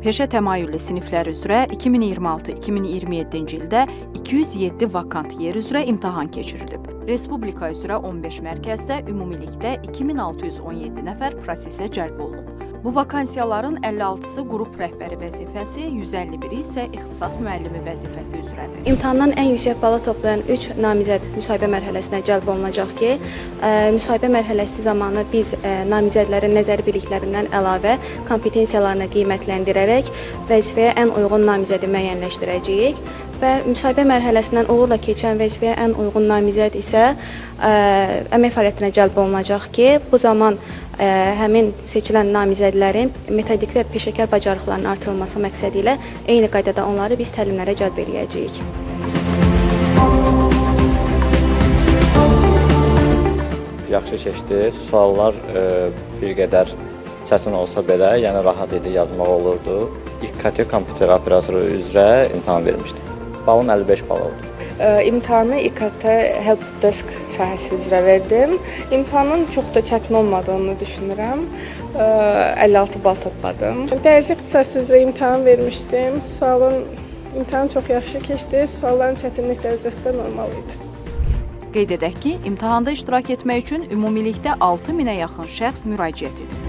Peşə təmayüllü siniflər üzrə 2026-2027-ci ildə 207 vakant yer üzrə imtahan keçirilib. Respublika üzrə 15 mərkəzdə ümumilikdə 2617 nəfər prosesə cəlb olunub. Bu vakansiyaların 56-sı qrup rəhbəri vəzifəsi, 151-i isə ixtisas müəllimi vəzifəsi üzrədir. İmtahandan ən yüksək bala toplayan 3 namizəd müsahibə mərhələsinə cəlb olunacaq ki, müsahibə mərhələsi zamanı biz namizədlərin nəzəri biliklərindən əlavə kompetensiyalarını qiymətləndirərək vəzifəyə ən uyğun namizədi müəyyənləşdirəcəyik və müsahibə mərhələsindən uğurla keçən vəzifəyə ən uyğun namizəd isə əmək fəaliyyətinə cəlb olunacaq ki, bu zaman həmin seçilən namizədlərin metodik və peşəkar bacarıqlarının artırılması məqsədi ilə eyni qaydada onları biz təlimlərə cəlb eləyəcəyik. Yaxşı keçdi. Suallar bir qədər çətin olsa belə, yəni rahat idi, yazmaq olurdu. İKT kompüter operatoru üzrə imtahan vermişdim. Balım 55 bal oldu. İmtahanı İKT Helpdesk sahəsi üzrə verdim. İmtahanın çox da çətin olmadığını düşünürəm. 56 bal topladım. Dərzi ixtisası üzrə imtahan vermişdim. İmtahan çox yaxşı keçdi. Sualların çətinlik dərəcəsi də normal idi. Qeyd edək ki, imtahanda iştirak etmək üçün ümumilikdə 6000-ə yaxın şəxs müraciət edib.